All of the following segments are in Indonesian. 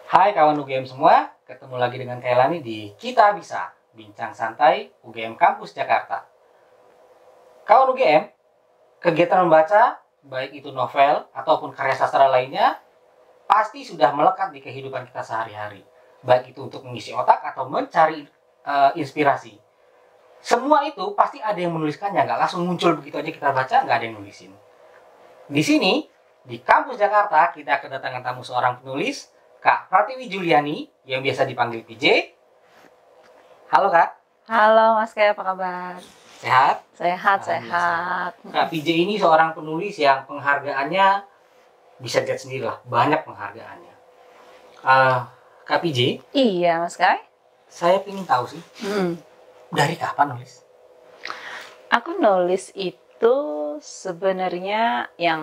Hai kawan UGM semua, ketemu lagi dengan Kailani di Kita Bisa, Bincang Santai UGM Kampus Jakarta. Kawan UGM, kegiatan membaca, baik itu novel ataupun karya sastra lainnya, pasti sudah melekat di kehidupan kita sehari-hari. Baik itu untuk mengisi otak atau mencari inspirasi. Semua itu pasti ada yang menuliskannya, nggak langsung muncul begitu aja kita baca, nggak ada yang nulisin. Di sini, di Kampus Jakarta, kita kedatangan tamu seorang penulis, Kak Pratiwi Juliani, yang biasa dipanggil PJ. Halo Kak. Halo Mas Kay, apa kabar? Sehat? Sehat. Kak PJ ini seorang penulis yang penghargaannya bisa lihat sendiri lah, banyak penghargaannya. Kak PJ, Iya Mas Kay. saya ingin tahu sih, dari kapan nulis? Aku nulis itu sebenarnya yang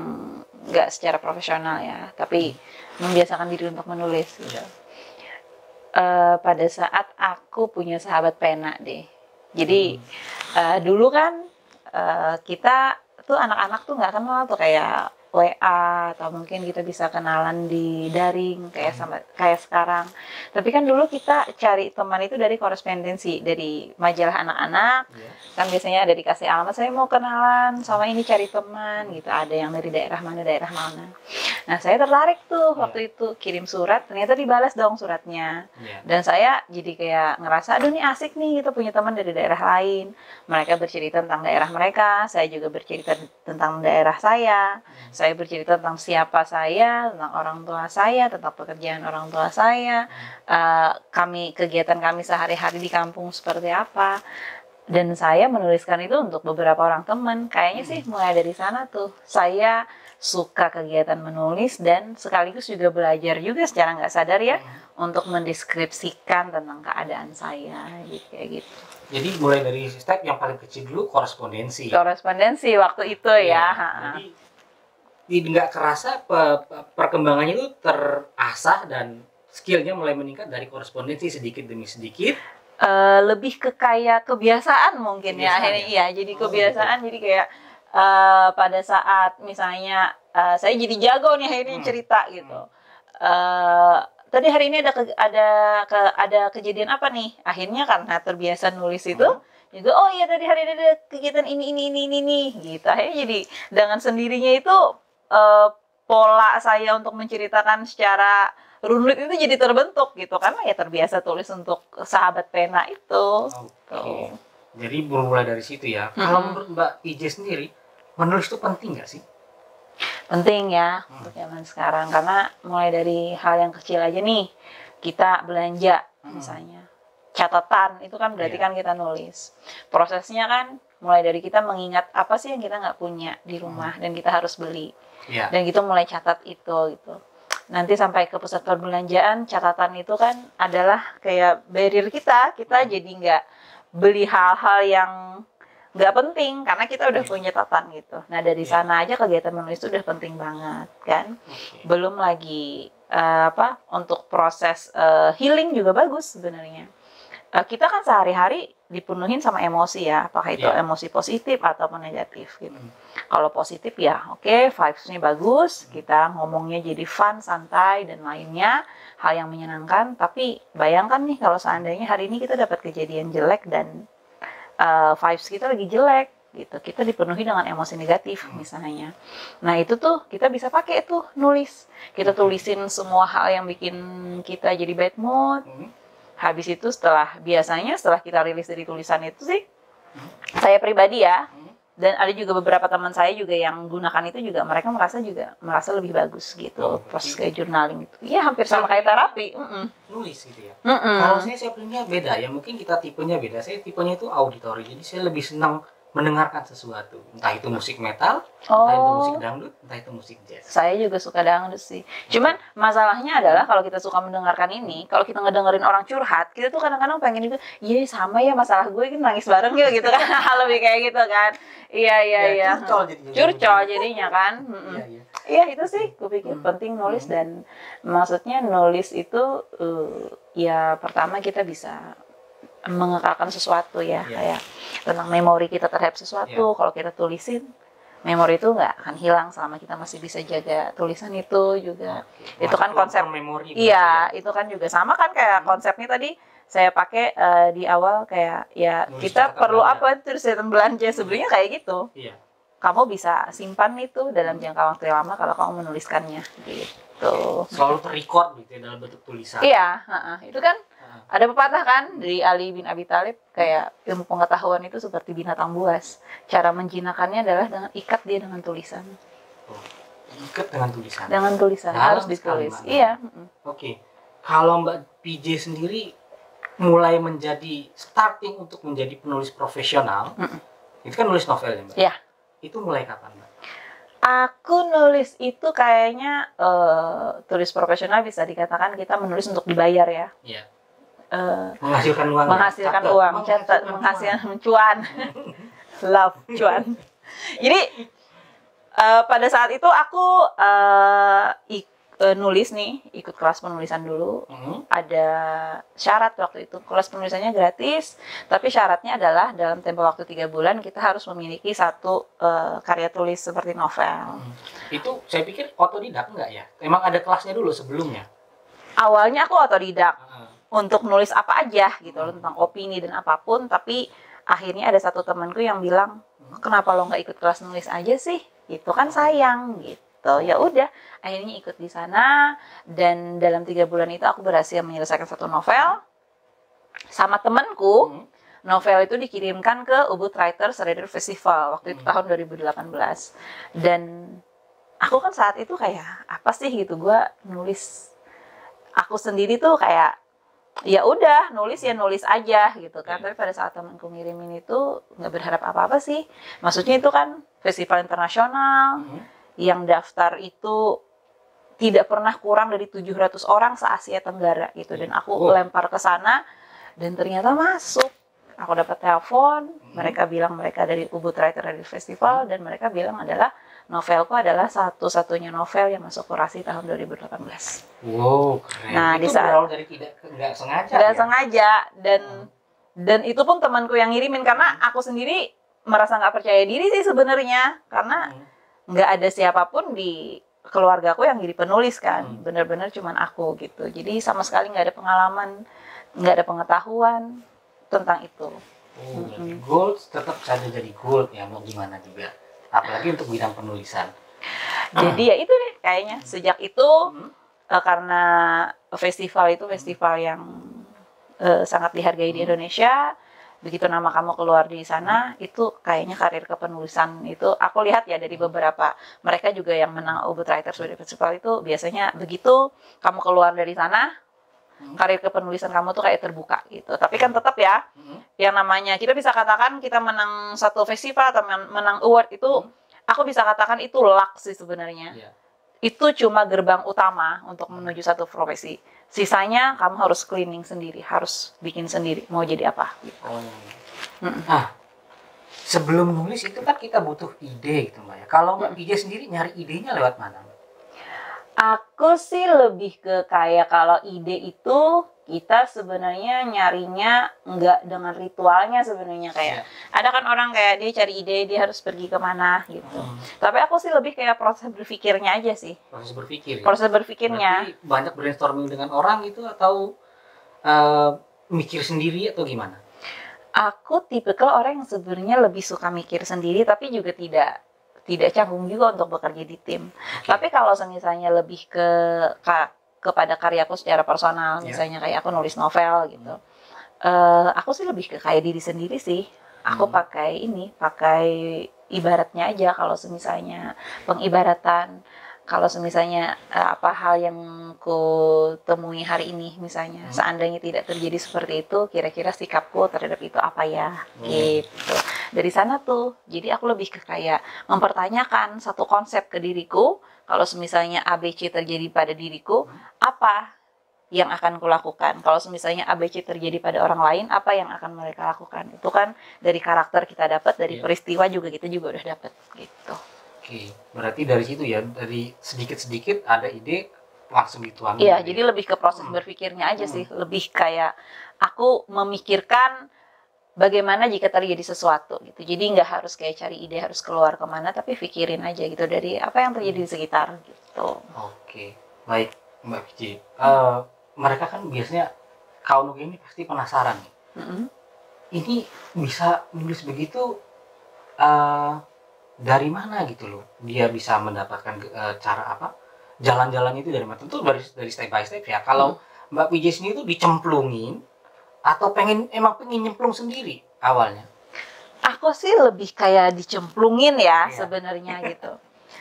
nggak secara profesional ya, tapi membiasakan diri untuk menulis gitu. Pada saat aku punya sahabat pena deh. Jadi dulu kan kita tuh anak-anak tuh nggak kenal tuh kayak WA atau mungkin kita bisa kenalan di daring kayak sekarang. Tapi kan dulu kita cari teman itu dari korespondensi, dari majalah anak-anak. Kan biasanya ada dikasih alamat, saya mau kenalan sama ini, cari teman gitu. Ada yang dari daerah mana. Nah, saya tertarik tuh waktu itu, kirim surat, ternyata dibalas dong suratnya. Dan saya jadi kayak ngerasa, aduh nih asik nih gitu punya teman dari daerah lain. Mereka bercerita tentang daerah mereka, saya juga bercerita tentang daerah saya. Saya bercerita tentang siapa saya, tentang orang tua saya, tentang pekerjaan orang tua saya, kegiatan kami sehari-hari di kampung seperti apa. Dan saya menuliskan itu untuk beberapa orang teman. Kayaknya sih mulai dari sana tuh saya suka kegiatan menulis dan sekaligus juga belajar juga secara nggak sadar ya untuk mendeskripsikan tentang keadaan saya gitu, kayak gitu. Jadi mulai dari step yang paling kecil dulu, korespondensi Waktu itu ya. Jadi nggak kerasa perkembangannya itu terasah dan skillnya mulai meningkat dari korespondensi sedikit demi sedikit. Lebih ke kayak kebiasaan mungkin ya akhirnya ya. Jadi kebiasaan gitu. Jadi kayak pada saat misalnya saya jadi jago nih akhirnya cerita gitu. Tadi hari ini ada kejadian apa nih? Akhirnya karena terbiasa nulis itu juga, oh iya tadi hari ini ada kegiatan ini gitu. Akhirnya jadi dengan sendirinya itu pola saya untuk menceritakan secara runut itu jadi terbentuk gitu, karena ya terbiasa tulis untuk sahabat pena itu. Jadi bermula dari situ ya. Kalau menurut Mbak PJ sendiri, menulis itu penting nggak sih? Penting ya untuk zaman sekarang, karena mulai dari hal yang kecil aja nih, kita belanja misalnya, catatan itu kan berarti kan kita nulis. Prosesnya kan mulai dari kita mengingat apa sih yang kita nggak punya di rumah dan kita harus beli, dan kita mulai catat itu gitu. Nanti sampai ke pusat perbelanjaan, catatan itu kan adalah kayak barrier kita jadi nggak beli hal-hal yang nggak penting karena kita udah punya catatan gitu. Nah dari sana aja kegiatan menulis itu udah penting banget kan. Belum lagi untuk proses healing juga bagus sebenarnya. Kita kan sehari-hari dipenuhin sama emosi ya, apakah itu emosi positif ataupun negatif gitu. Kalau positif ya oke, vibes-nya bagus, kita ngomongnya jadi fun, santai dan lainnya, hal yang menyenangkan. Tapi bayangkan nih kalau seandainya hari ini kita dapat kejadian jelek dan vibes kita lagi jelek gitu, kita dipenuhi dengan emosi negatif misalnya. Nah itu tuh kita bisa pakai tuh nulis, kita tulisin semua hal yang bikin kita jadi bad mood. Habis itu biasanya setelah kita rilis dari tulisan itu sih, saya pribadi ya, dan ada juga beberapa teman saya juga yang gunakan itu juga, mereka merasa lebih bagus gitu, proses kayak journaling itu. Ya hampir sama kayak terapi. Nulis gitu ya. Kalau saya punya beda ya, mungkin kita tipenya beda. Saya tipenya itu auditory, jadi saya lebih senang mendengarkan sesuatu, entah itu musik metal, entah itu musik dangdut, entah itu musik jazz. Saya juga suka dangdut sih. Cuman masalahnya adalah kalau kita suka mendengarkan ini, kalau kita ngedengerin orang curhat, kita tuh kadang-kadang pengen itu, iya sama ya masalah gue, kan nangis bareng gitu kan, lebih kayak gitu kan. Iya. Curcol jadinya kan. Iya itu sih, gue pikir penting nulis, dan maksudnya nulis itu ya pertama kita bisa mengekalkan sesuatu ya, kayak tentang memori kita terhadap sesuatu. Kalau kita tulisin memori itu nggak akan hilang selama kita masih bisa jaga tulisan itu juga. Itu kan konsep memori. Iya, itu kan juga sama kan kayak konsepnya tadi saya pakai di awal kayak ya Nulis kita catatan perlu belanja. apa tulis catatan belanja sebenarnya kayak gitu. Iya. Kamu bisa simpan itu dalam jangka waktu yang lama kalau kamu menuliskannya gitu. Selalu terrecord gitu ya dalam bentuk tulisan. Iya, itu kan Heeh. ada pepatah kan dari Ali bin Abi Thalib kayak ilmu pengetahuan itu seperti binatang buas. Cara menjinakkannya adalah dengan ikat dia dengan tulisan. Oh, ikat dengan tulisan. Dengan tulisan Dalam harus sekali, ditulis. Mbak. Iya. Oke. Kalau Mbak PJ sendiri mulai menjadi starting untuk menjadi penulis profesional, itu kan nulis novel ya, Mbak? Iya. Itu mulai kapan, Mbak? Aku nulis itu kayaknya tulis profesional bisa dikatakan kita menulis untuk dibayar ya. Iya. Eh, Menghasilkan uang. menghasilkan uang, menghasilkan cuan, love cuan. Jadi pada saat itu aku nulis nih, ikut kelas penulisan dulu. Ada syarat waktu itu, kelas penulisannya gratis, tapi syaratnya adalah dalam tempo waktu 3 bulan kita harus memiliki satu karya tulis seperti novel. Itu saya pikir otodidak enggak ya? Emang ada kelasnya dulu sebelumnya? Awalnya aku otodidak untuk nulis apa aja gitu loh, tentang opini dan apapun, tapi akhirnya ada satu temanku yang bilang, kenapa lo nggak ikut kelas nulis aja sih? Itu kan sayang gitu. Ya udah, akhirnya ikut di sana dan dalam 3 bulan itu aku berhasil menyelesaikan satu novel sama temanku. Novel itu dikirimkan ke Ubud Writers Reader Festival waktu itu tahun 2018 dan aku kan saat itu kayak apa sih gitu, gue nulis aku sendiri tuh kayak ya udah nulis ya nulis aja gitu kan. Tapi pada saat temanku ngirimin itu nggak berharap apa-apa sih, maksudnya itu kan festival internasional yang daftar itu tidak pernah kurang dari 700 orang se-Asia Tenggara gitu, dan aku lempar ke sana dan ternyata masuk. Aku dapat telepon, mereka bilang mereka dari Ubud Writer Reader Festival dan mereka bilang adalah novelku adalah satu-satunya novel yang masuk kurasi tahun 2018. Wow, keren. Nah, itu di saat berawal dari nggak sengaja. Nggak sengaja dan itu pun temanku yang ngirimin karena aku sendiri merasa nggak percaya diri sih sebenarnya karena nggak ada siapapun di keluargaku yang jadi penulis kan, bener-bener cuman aku gitu. Jadi sama sekali nggak ada pengalaman, nggak ada pengetahuan tentang itu. Jadi gold tetap saja jadi gold ya, mau gimana juga. Apalagi untuk bidang penulisan. Jadi ya itu deh kayaknya sejak itu karena festival itu festival yang sangat dihargai di Indonesia. Begitu nama kamu keluar di sana, itu kayaknya karir kepenulisan itu aku lihat ya dari beberapa mereka juga yang menang Ubud Writers Festival itu biasanya begitu kamu keluar dari sana, karir kepenulisan kamu tuh kayak terbuka gitu. Tapi kan tetap ya, yang namanya kita bisa katakan kita menang satu festival atau menang award itu, aku bisa katakan itu luck sih sebenarnya. Itu cuma gerbang utama untuk menuju satu profesi. Sisanya kamu harus cleaning sendiri, harus bikin sendiri. Mau jadi apa? Gitu. Nah, sebelum nulis itu kan kita butuh ide gitu Mbak ya. Kalau Mbak PJ sendiri nyari idenya lewat mana? Aku sih lebih ke kayak kalau ide itu kita sebenarnya nyarinya nggak dengan ritualnya sebenarnya kayak ada kan orang kayak dia cari ide dia harus pergi kemana gitu. Tapi aku sih lebih kayak proses berpikirnya aja sih. Proses berpikir. Proses berpikirnya. Berarti banyak brainstorming dengan orang itu atau mikir sendiri atau gimana? Aku tipikal orang yang sebenarnya lebih suka mikir sendiri tapi juga tidak canggung juga untuk bekerja di tim. Tapi kalau misalnya lebih kepada karyaku secara personal, misalnya kayak aku nulis novel gitu, aku sih lebih ke kayak diri sendiri sih. Aku pakai ibaratnya aja kalau misalnya pengibaratan. Kalau misalnya apa hal yang ku temui hari ini misalnya, seandainya tidak terjadi seperti itu, kira-kira sikapku terhadap itu apa ya, gitu. Dari sana tuh, jadi aku lebih ke kayak mempertanyakan satu konsep ke diriku, kalau misalnya ABC terjadi pada diriku, apa yang akan kulakukan? Kalau misalnya ABC terjadi pada orang lain, apa yang akan mereka lakukan? Itu kan dari karakter kita dapat, dari peristiwa juga kita juga udah dapat, gitu. Oke, berarti dari situ ya, dari sedikit-sedikit ada ide langsung dituangin. Iya, jadi lebih ke proses berpikirnya aja sih, lebih kayak aku memikirkan bagaimana jika terjadi sesuatu gitu. Jadi nggak harus kayak cari ide harus keluar kemana, tapi pikirin aja gitu dari apa yang terjadi di sekitar gitu. Oke, baik Mbak Pici. Mereka kan biasanya kaum ini pasti penasaran nih. Ini bisa nulis begitu dari mana gitu loh? Dia bisa mendapatkan cara apa? Jalan-jalan itu dari mana? Tentu dari step by step ya. Kalau Mbak Pici sendiri itu dicemplungin atau emang pengen nyemplung sendiri awalnya? Aku sih lebih kayak dicemplungin ya Iya. sebenarnya gitu.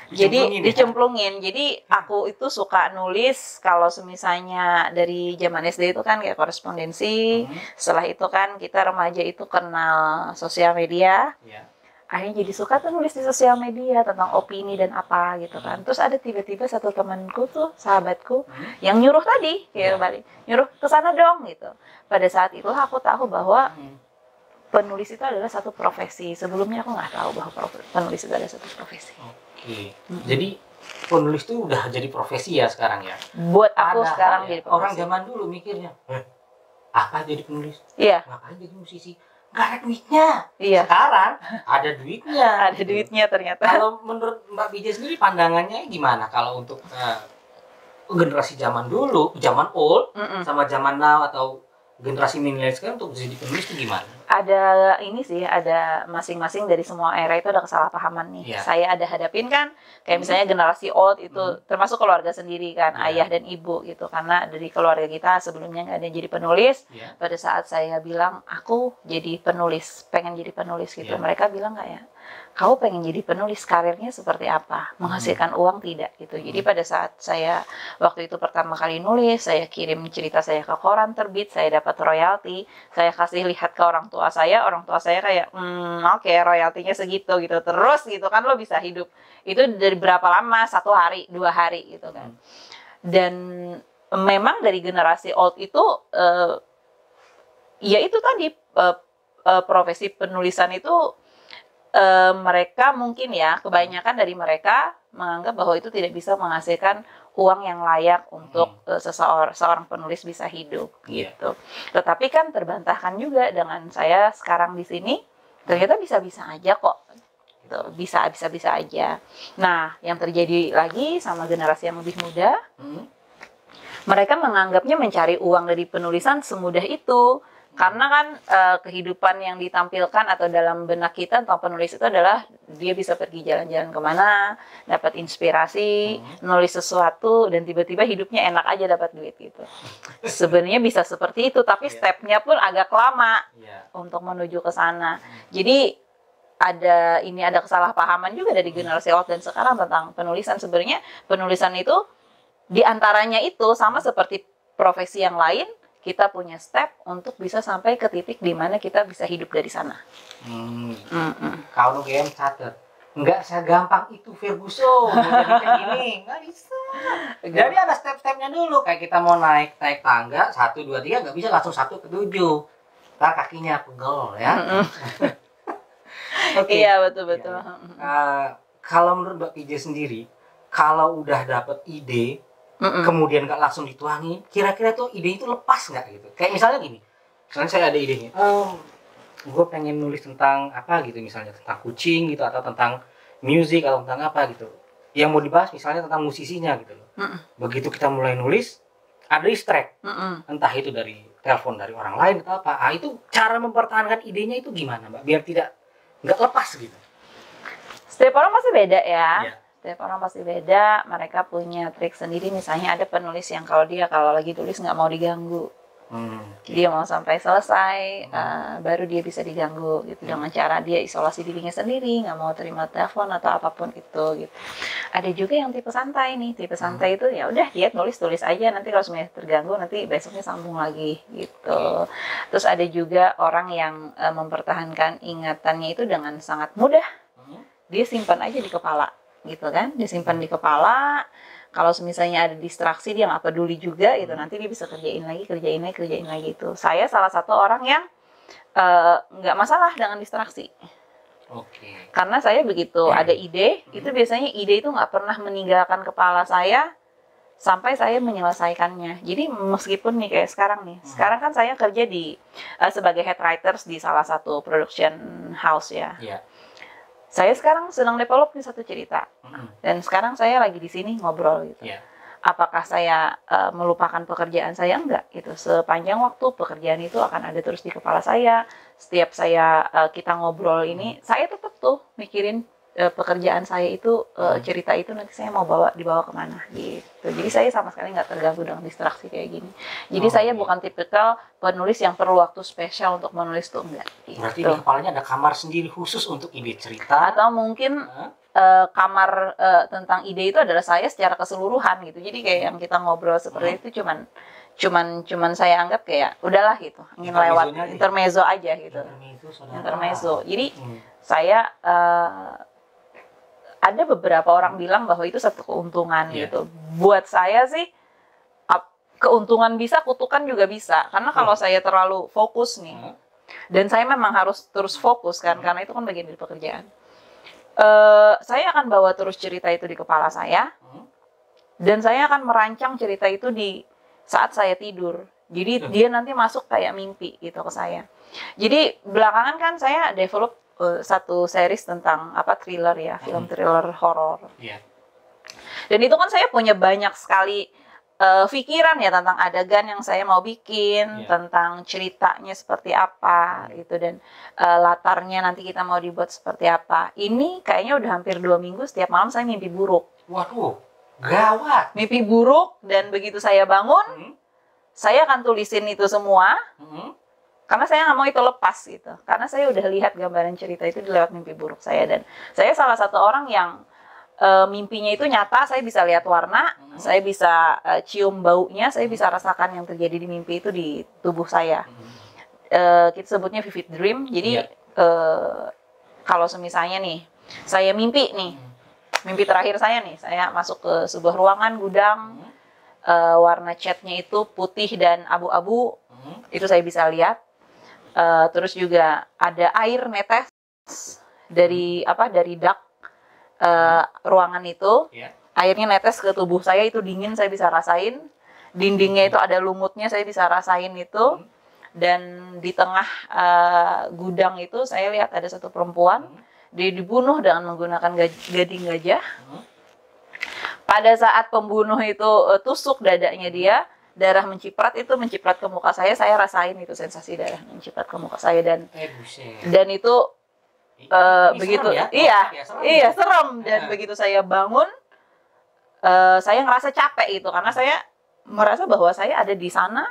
Dicemplungin Jadi ya? dicemplungin. Jadi aku itu suka nulis kalau misalnya dari zaman SD itu kan kayak korespondensi. Setelah itu kan kita remaja itu kenal sosial media. Iya. Akhirnya jadi suka tuh nulis di sosial media tentang opini dan apa gitu kan. Terus ada tiba-tiba satu temanku tuh, sahabatku, yang nyuruh tadi, kayak balik, nyuruh ke sana dong gitu. Pada saat itulah aku tahu bahwa penulis itu adalah satu profesi. Sebelumnya aku nggak tahu bahwa penulis itu adalah satu profesi. Oke. Jadi penulis itu udah jadi profesi ya sekarang ya? Buat aku Padahal sekarang ya, jadi profesi. orang zaman dulu mikirnya, apa jadi penulis? Iya. Ngapain jadi musisi? Gak ada duitnya. Iya. Sekarang ada duitnya. Ada duitnya ternyata. Kalau menurut Mbak Bija sendiri pandangannya gimana kalau untuk generasi zaman dulu, zaman old, sama zaman now atau generasi milenial sekarang untuk jadi penulis itu gimana? Ada ini sih, ada masing-masing dari semua era itu ada kesalahpahaman nih. Iya. Saya ada hadapin kan, kayak misalnya generasi old itu termasuk keluarga sendiri kan, ayah dan ibu gitu. Karena dari keluarga kita sebelumnya nggak ada yang jadi penulis. Pada saat saya bilang aku jadi penulis, pengen jadi penulis gitu, mereka bilang kayak, kamu pengen jadi penulis, karirnya seperti apa? Menghasilkan uang tidak gitu. Jadi pada saat saya waktu itu pertama kali nulis, saya kirim cerita saya ke koran terbit, saya dapat royalti, saya kasih lihat ke orang tua saya kayak, oke, royaltinya segitu gitu, terus gitu kan lo bisa hidup. Itu dari berapa lama? 1 hari, 2 hari gitu kan. Dan memang dari generasi old itu, ya itu tadi profesi penulisan itu mereka mungkin ya kebanyakan dari mereka menganggap bahwa itu tidak bisa menghasilkan uang yang layak untuk seorang penulis bisa hidup gitu. Tetapi kan terbantahkan juga dengan saya sekarang di sini ternyata bisa-bisa aja kok. Gitu. Bisa aja. Nah, yang terjadi lagi sama generasi yang lebih muda, mereka menganggapnya mencari uang dari penulisan semudah itu. Karena kan kehidupan yang ditampilkan atau dalam benak kita tentang penulis itu adalah dia bisa pergi jalan-jalan kemana, dapat inspirasi, nulis sesuatu, dan tiba-tiba hidupnya enak aja dapat duit gitu. Sebenarnya bisa seperti itu, tapi stepnya pun agak lama untuk menuju ke sana. Jadi ada kesalahpahaman juga dari generasi old dan sekarang tentang penulisan. Sebenarnya penulisan itu diantaranya itu sama seperti profesi yang lain. Kita punya step untuk bisa sampai ke titik di mana kita bisa hidup dari sana. Kalau game catat, nggak segampang itu Ferguson, jadi kayak gini, nggak bisa. Jadi ada step-stepnya dulu, kayak kita mau naik tangga 1, 2, 3, nggak bisa langsung 1 ke 7. Ntar kakinya pegel ya. Iya betul. Kalau menurut Mbak Pija sendiri, kalau udah dapet ide, kemudian nggak langsung dituangin, kira-kira tuh ide itu lepas nggak gitu? Kayak misalnya gini, misalnya saya ada idenya, gue pengen nulis tentang apa gitu, misalnya tentang kucing gitu, atau tentang musik, atau tentang apa gitu. Yang mau dibahas misalnya tentang musisinya gitu loh. Begitu kita mulai nulis, ada distract, entah itu dari telepon dari orang lain atau apa. Itu cara mempertahankan idenya itu gimana Mbak? Biar nggak lepas gitu. Setiap orang pasti beda ya. Setiap orang pasti beda, mereka punya trik sendiri. Misalnya ada penulis yang kalau lagi tulis nggak mau diganggu, dia mau sampai selesai, baru dia bisa diganggu gitu, dengan cara dia isolasi dirinya sendiri, nggak mau terima telepon atau apapun itu gitu. Ada juga yang tipe santai nih, tipe santai itu ya udah dia tulis aja, nanti kalau semuanya terganggu nanti besoknya sambung lagi gitu. Terus ada juga orang yang mempertahankan ingatannya itu dengan sangat mudah, dia simpan aja di kepala gitu kan, disimpan di kepala. Kalau misalnya ada distraksi dia nggak peduli juga gitu, nanti dia bisa kerjain lagi itu. Saya salah satu orang yang nggak masalah dengan distraksi. Karena saya begitu ada ide, itu biasanya ide itu nggak pernah meninggalkan kepala saya sampai saya menyelesaikannya. Jadi meskipun nih kayak sekarang nih, sekarang kan saya kerja di sebagai head writers di salah satu production house ya. Iya. Saya sekarang sedang develop nih satu cerita, dan sekarang saya lagi di sini ngobrol gitu. Iya. Apakah saya melupakan pekerjaan saya? Enggak gitu. Sepanjang waktu pekerjaan itu akan ada terus di kepala saya. Setiap kita ngobrol ini, saya tetap tuh mikirin pekerjaan saya itu, cerita itu nanti saya mau dibawa kemana gitu. Jadi saya sama sekali nggak terganggu dengan distraksi kayak gini. Jadi saya bukan tipikal penulis yang perlu waktu spesial untuk menulis tuh, enggak gitu. Berarti di kepalanya ada kamar sendiri khusus untuk ide cerita, atau mungkin kamar tentang ide itu adalah saya secara keseluruhan gitu. Jadi kayak yang kita ngobrol seperti itu cuman saya anggap kayak udahlah gitu, ingin lewat intermezzo aja gitu. Intermezzo. Jadi saya ada beberapa orang bilang bahwa itu satu keuntungan gitu. Buat saya sih keuntungan bisa, kutukan juga bisa. Karena kalau saya terlalu fokus nih, dan saya memang harus terus fokus kan, karena itu kan bagian dari pekerjaan. Saya akan bawa terus cerita itu di kepala saya, dan saya akan merancang cerita itu di saat saya tidur. Jadi dia nanti masuk kayak mimpi gitu ke saya. Jadi belakangan kan saya develop satu series tentang thriller ya, film thriller horor. Dan itu kan saya punya banyak sekali pikiran ya tentang adegan yang saya mau bikin, tentang ceritanya seperti apa gitu, dan latarnya nanti kita mau dibuat seperti apa. Ini kayaknya udah hampir 2 minggu setiap malam saya mimpi buruk. Waduh, gawat. Mimpi buruk, dan begitu saya bangun, saya akan tulisin itu semua. Karena saya nggak mau itu lepas gitu. Karena saya udah lihat gambaran cerita itu lewat mimpi buruk saya, dan saya salah satu orang yang mimpinya itu nyata. Saya bisa lihat warna, saya bisa cium baunya, saya bisa rasakan yang terjadi di mimpi itu di tubuh saya. Kita sebutnya vivid dream. Jadi kalau semisalnya nih, saya mimpi nih, mimpi terakhir saya nih, saya masuk ke sebuah ruangan gudang, warna catnya itu putih dan abu-abu, itu saya bisa lihat. Terus juga ada air netes dari dak ruangan itu, airnya netes ke tubuh saya, itu dingin, saya bisa rasain. Dindingnya itu ada lumutnya, saya bisa rasain itu. Dan di tengah gudang itu saya lihat ada satu perempuan, dia dibunuh dengan menggunakan gading gajah. Pada saat pembunuh itu tusuk dadanya dia, darah menciprat ke muka saya rasain itu sensasi darah menciprat ke muka saya, dan itu begitu serem ya? Serem. Dan begitu saya bangun, saya ngerasa capek itu, karena saya merasa bahwa saya ada di sana.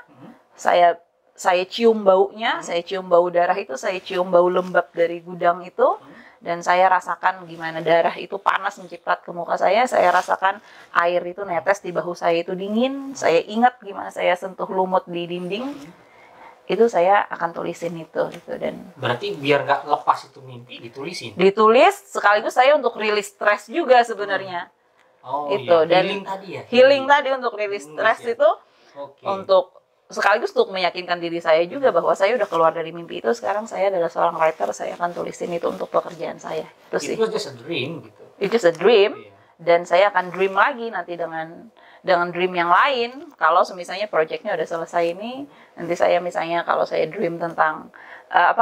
Saya cium baunya, saya cium bau darah itu, saya cium bau lembab dari gudang itu. Dan saya rasakan gimana darah itu panas menciprat ke muka saya rasakan air itu netes di bahu saya itu dingin, saya ingat gimana saya sentuh lumut di dinding, itu saya akan tulisin itu gitu. Dan berarti biar nggak lepas itu mimpi, ditulis sekaligus saya untuk rilis stres juga sebenarnya. Itu dan healing tadi ya, healing tadi untuk rilis stres itu, untuk sekaligus untuk meyakinkan diri saya juga bahwa saya udah keluar dari mimpi itu. Sekarang saya adalah seorang writer, saya akan tulisin itu untuk pekerjaan saya. Itu sih. It was just a dream gitu. It just a dream. Dan saya akan dream lagi nanti dengan dream yang lain. Kalau misalnya projectnya udah selesai ini, nanti saya misalnya kalau saya dream tentang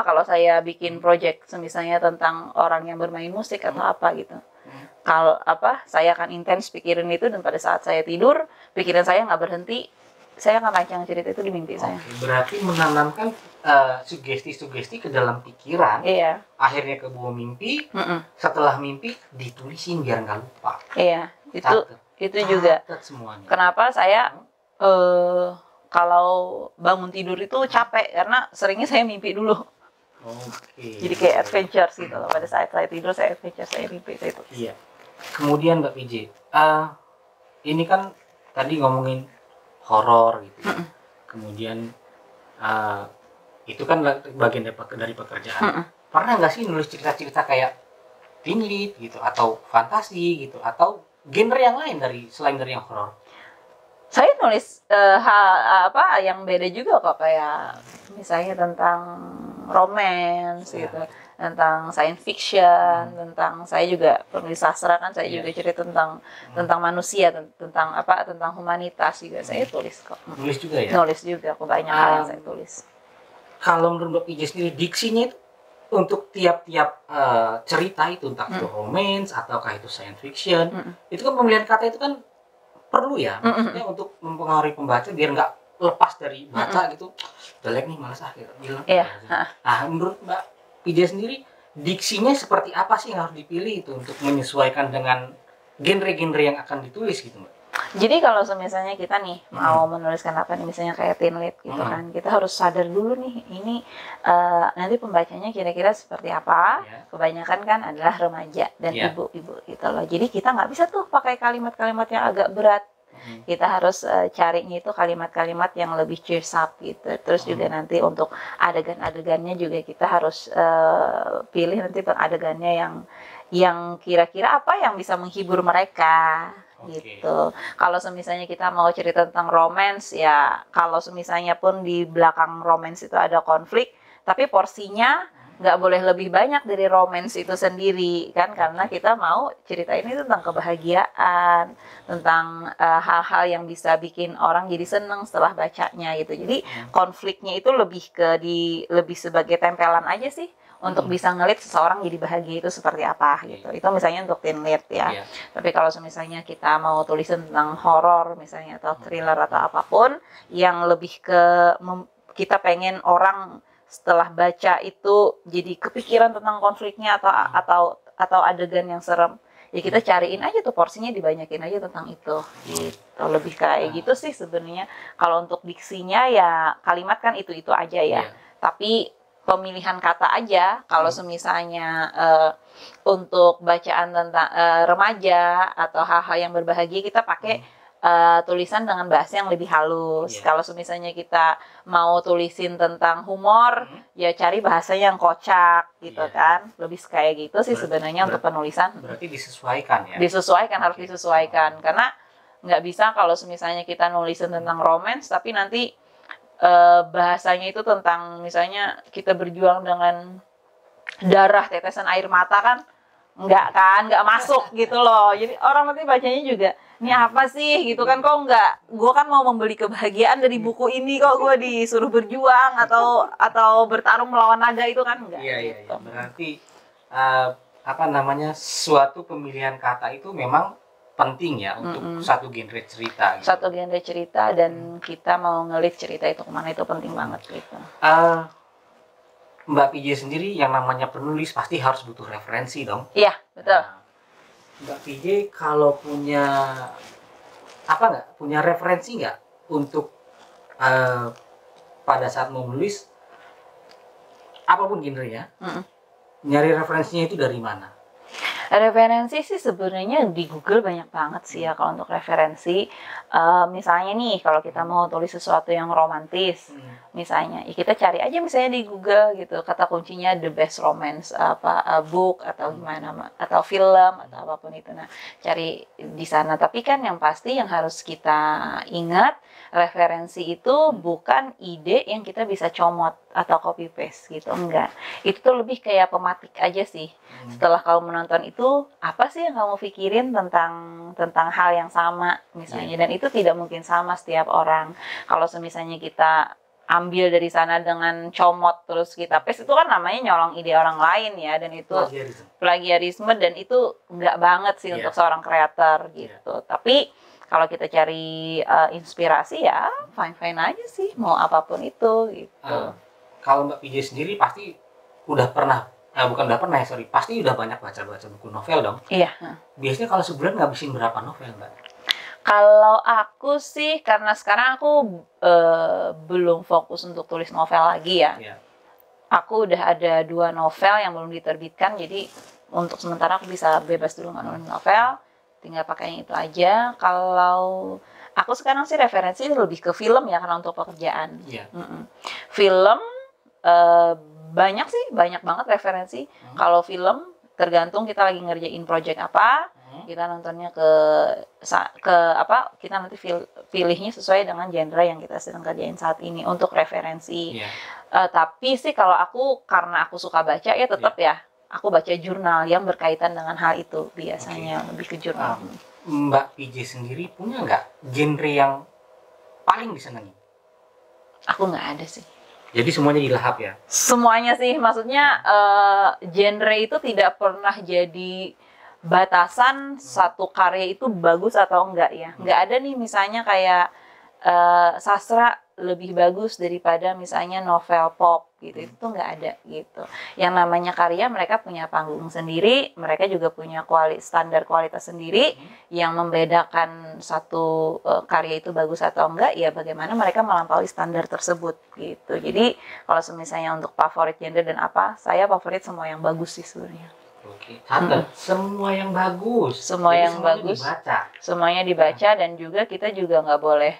kalau saya bikin project misalnya tentang orang yang bermain musik atau apa gitu. Kalau saya akan intens pikirin itu, dan pada saat saya tidur, pikiran saya nggak berhenti. Saya akan rancang cerita itu di mimpi saya. Berarti menanamkan sugesti-sugesti ke dalam pikiran. Iya. Akhirnya ke buah mimpi. Setelah mimpi ditulisin biar nggak lupa. Iya. Itu juga. Semuanya. Kenapa saya kalau bangun tidur itu capek, karena seringnya saya mimpi dulu. Jadi kayak adventures gitu loh. Pada saat saya tidur saya adventure, saya mimpi itu. Iya. Kemudian Mbak PJ, ini kan tadi ngomongin horor gitu. Kemudian itu kan bagian dari pekerjaan. Pernah nggak sih nulis cerita-cerita kayak teen lead gitu, atau fantasi gitu, atau genre yang lain selain dari yang horor? Saya nulis yang beda juga kok, kayak misalnya tentang romance gitu. tentang science fiction, tentang saya juga penulis sastra kan, saya juga cerita tentang manusia, tentang tentang humanitas juga saya tulis kok. Nulis juga ya? Nulis juga, banyak hal yang saya tulis. Kalau menurut Mbak PJ sendiri, diksinya itu untuk tiap-tiap cerita itu, entah itu romance ataukah itu science fiction, itu kan pemilihan kata itu kan perlu ya, maksudnya untuk mempengaruhi pembaca biar nggak lepas dari baca gitu, jelek nih malas gitu, bilang. Nah, menurut Mbak PJ sendiri, diksinya seperti apa sih yang harus dipilih itu untuk menyesuaikan dengan genre-genre yang akan ditulis gitu, Mbak? Jadi kalau misalnya kita nih mau menuliskan apa nih, misalnya kayak teen lit gitu kan, kita harus sadar dulu nih ini nanti pembacanya kira-kira seperti apa. Kebanyakan kan adalah remaja dan ibu-ibu gitu loh. Jadi kita nggak bisa tuh pakai kalimat-kalimat yang agak berat. Kita harus carinya itu kalimat-kalimat yang lebih cheers up gitu. Terus juga nanti untuk adegan-adegannya juga kita harus pilih nanti adegannya yang kira-kira apa yang bisa menghibur mereka gitu. Kalau misalnya kita mau cerita tentang romance ya, kalau misalnya pun di belakang romance itu ada konflik, tapi porsinya nggak boleh lebih banyak dari romance itu sendiri kan, karena kita mau cerita ini tentang kebahagiaan, tentang hal-hal yang bisa bikin orang jadi seneng setelah bacanya gitu. Jadi konfliknya itu lebih sebagai tempelan aja sih untuk bisa ngelit seseorang jadi bahagia itu seperti apa gitu. Itu misalnya untuk teen lit ya. Tapi kalau misalnya kita mau tulisan tentang horor misalnya atau thriller atau apapun yang lebih ke kita pengen orang setelah baca itu jadi kepikiran tentang konfliknya atau adegan yang serem, ya kita cariin aja tuh porsinya, dibanyakin aja tentang itu gitu. Lebih kayak gitu sih sebenarnya. Kalau untuk diksinya ya kalimat kan itu aja ya, tapi pemilihan kata aja kalau misalnya untuk bacaan tentang remaja atau hal-hal yang berbahagia kita pakai tulisan dengan bahasa yang lebih halus. Kalau misalnya kita mau tulisin tentang humor, ya cari bahasanya yang kocak gitu kan. Lebih kayak gitu sih sebenarnya untuk penulisan. Berarti disesuaikan ya? Disesuaikan, harus disesuaikan. Karena nggak bisa kalau misalnya kita nulisin tentang romance, tapi nanti bahasanya itu tentang misalnya kita berjuang dengan darah, tetesan air mata kan. Nggak masuk gitu loh. Jadi orang nanti bacanya juga, ini apa sih gitu kan, kok gue kan mau membeli kebahagiaan dari buku ini, kok gue disuruh berjuang atau bertarung melawan naga, itu kan enggak. Iya. Berarti suatu pemilihan kata itu memang penting ya untuk satu genre cerita gitu. Satu genre cerita dan kita mau ngelit cerita itu kemana, itu penting banget gitu. Mbak PJ sendiri yang namanya penulis pasti harus butuh referensi dong. Iya, betul. Mbak PJ kalau punya referensi nggak untuk pada saat mau menulis apapun genrenya, nyari referensinya itu dari mana? Referensi sih sebenarnya di Google banyak banget sih ya kalau untuk referensi. Misalnya nih kalau kita mau tulis sesuatu yang romantis, misalnya ya kita cari aja misalnya di Google gitu, kata kuncinya the best romance book atau gimana, atau film atau apapun itu. Nah, cari di sana. Tapi kan yang pasti yang harus kita ingat, referensi itu bukan ide yang kita bisa comot atau copy paste gitu, enggak. Itu tuh lebih kayak pematik aja sih. Setelah kamu menonton itu, apa sih yang kamu pikirin tentang hal yang sama misalnya, dan itu tidak mungkin sama setiap orang. Kalau misalnya kita ambil dari sana dengan comot terus kita paste, itu kan namanya nyolong ide orang lain ya, dan itu plagiarisme dan itu enggak banget sih untuk seorang kreator gitu. Tapi kalau kita cari inspirasi ya fine aja sih, mau apapun itu gitu. Kalau Mbak PJ sendiri pasti pasti udah banyak baca buku novel dong. Iya. Biasanya kalau sebulan ngabisin berapa novel, Mbak? Kalau aku sih, karena sekarang aku belum fokus untuk tulis novel lagi ya. Aku udah ada 2 novel yang belum diterbitkan, jadi untuk sementara aku bisa bebas dulu nggak nulis novel, tinggal pakai yang itu aja. Kalau aku sekarang sih referensi lebih ke film ya, karena untuk pekerjaan. Film banyak banget referensi. Kalau film tergantung kita lagi ngerjain project apa, kita nontonnya ke apa, kita nanti pilihnya sesuai dengan genre yang kita sedang kerjain saat ini untuk referensi. Tapi sih kalau aku, karena aku suka baca ya tetap ya aku baca jurnal yang berkaitan dengan hal itu biasanya. Lebih ke jurnal. Mbak PJ sendiri punya nggak genre yang paling disenangi? Aku nggak ada sih. Jadi semuanya dilahap ya? Semuanya sih, maksudnya genre itu tidak pernah jadi batasan satu karya itu bagus atau enggak ya. Nggak ada nih misalnya kayak sastra lebih bagus daripada misalnya novel pop gitu, itu tuh nggak ada gitu. Yang namanya karya, mereka punya panggung sendiri, mereka juga punya standar kualitas sendiri. Yang membedakan satu karya itu bagus atau enggak ya bagaimana mereka melampaui standar tersebut gitu. Jadi kalau misalnya untuk favorit genre dan apa, saya favorit semua yang bagus sih sebenarnya. Oke, semua yang bagus. Semua jadi yang bagus. Dibaca. Semuanya dibaca, dan juga kita juga nggak boleh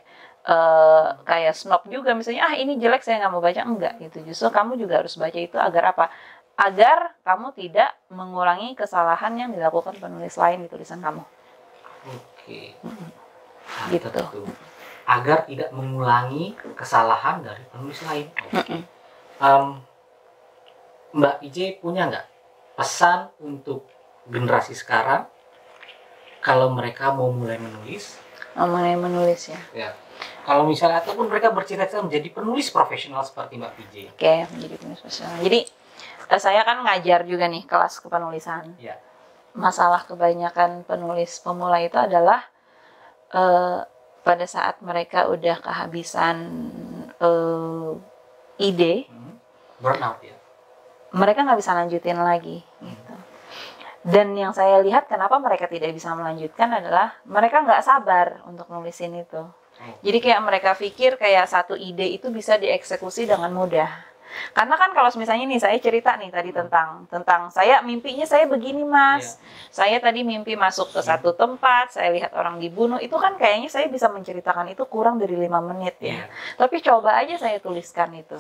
kayak snob juga, misalnya ini jelek saya nggak mau baca, enggak gitu. Justru kamu juga harus baca itu agar apa? Agar kamu tidak mengulangi kesalahan yang dilakukan penulis lain di tulisan kamu. Oke. Gitu. Agar tidak mengulangi kesalahan dari penulis lain. Oke. Mbak PJ punya nggak pesan untuk generasi sekarang kalau mereka mau mulai menulis? Mulai menulis ya. Ya. Kalau misalnya ataupun mereka bercita-cita menjadi penulis profesional seperti Mbak PJ. Oke, menjadi penulis profesional. Jadi saya kan ngajar juga nih kelas kepenulisan. Ya. Masalah kebanyakan penulis pemula itu adalah pada saat mereka udah kehabisan ide, burnout ya. Mereka nggak bisa lanjutin lagi. Gitu. Dan yang saya lihat kenapa mereka tidak bisa melanjutkan adalah mereka nggak sabar untuk nulisin itu. Jadi kayak mereka pikir kayak satu ide itu bisa dieksekusi dengan mudah. Karena kan kalau misalnya nih saya cerita nih tadi tentang saya mimpinya saya begini mas. Saya tadi mimpi masuk ke satu tempat, saya lihat orang dibunuh, itu kan kayaknya saya bisa menceritakan itu kurang dari 5 menit ya. Tapi coba aja saya tuliskan itu.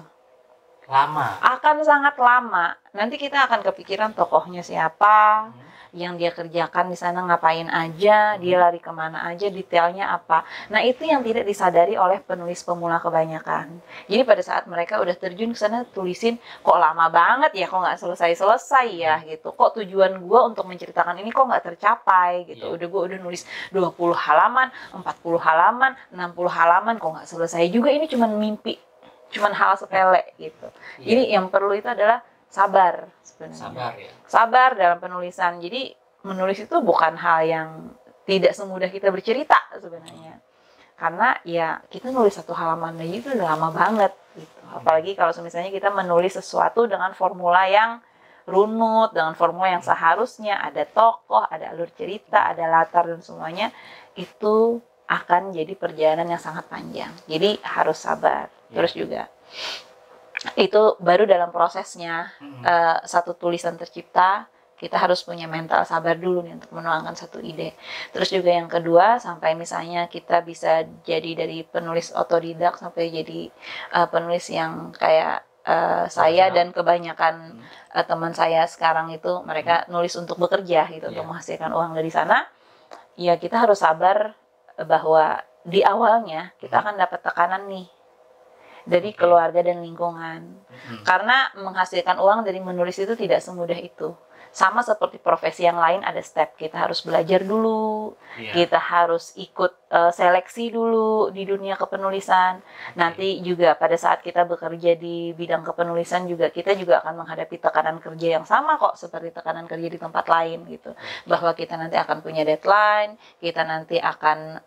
Lama. Akan sangat lama. Nanti kita akan kepikiran tokohnya siapa, yang dia kerjakan di sana ngapain aja, dia lari kemana aja, detailnya apa. Nah itu yang tidak disadari oleh penulis pemula kebanyakan. Jadi pada saat mereka udah terjun ke sana tulisin, kok lama banget ya, kok nggak selesai-selesai ya gitu. Kok tujuan gue untuk menceritakan ini kok nggak tercapai gitu. Gue udah nulis 20 halaman, 40 halaman, 60 halaman, kok nggak selesai juga, ini cuman mimpi. Cuman hal sepele gitu. Jadi yang perlu itu adalah sabar sebenarnya. Sabar ya. Sabar dalam penulisan. Jadi menulis itu bukan hal yang tidak semudah kita bercerita sebenarnya. Karena ya kita nulis satu halaman aja itu udah lama banget gitu. Apalagi kalau misalnya kita menulis sesuatu dengan formula yang runut, dengan formula yang seharusnya ada tokoh, ada alur cerita, ada latar dan semuanya, itu akan jadi perjalanan yang sangat panjang. Jadi harus sabar. Terus juga itu baru dalam prosesnya satu tulisan tercipta, kita harus punya mental sabar dulu nih untuk menuangkan satu ide. Terus juga yang kedua, sampai misalnya kita bisa jadi dari penulis otodidak sampai jadi penulis yang kayak saya dan kebanyakan teman saya sekarang itu mereka nulis untuk bekerja gitu, untuk menghasilkan uang dari sana. Ya kita harus sabar bahwa di awalnya kita akan dapat tekanan nih dari keluarga dan lingkungan. Karena menghasilkan uang dari menulis itu tidak semudah itu. Sama seperti profesi yang lain, ada step. Kita harus belajar dulu, kita harus ikut seleksi dulu di dunia kepenulisan. Nanti juga pada saat kita bekerja di bidang kepenulisan juga, kita juga akan menghadapi tekanan kerja yang sama kok seperti tekanan kerja di tempat lain gitu. Bahwa kita nanti akan punya deadline, kita nanti akan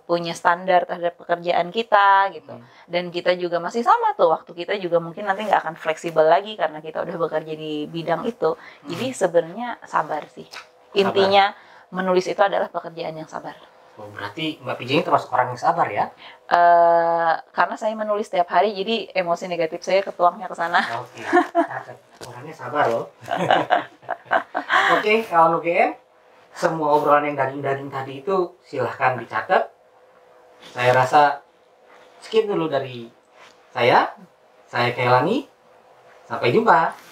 punya standar terhadap pekerjaan kita gitu. Dan kita juga masih sama tuh, waktu kita juga mungkin nanti nggak akan fleksibel lagi karena kita udah bekerja di bidang itu. Jadi sebenarnya sabar sih. Intinya menulis itu adalah pekerjaan yang sabar. Oh, berarti Mbak PJ ini termasuk orang yang sabar ya? Karena saya menulis setiap hari, jadi emosi negatif saya ketuangnya ke sana. Oke, orangnya sabar loh. Oke, kawan UGM, semua obrolan yang daging-daging tadi itu silahkan dicatat. Saya rasa sekian dulu dari saya Kailani. Sampai jumpa.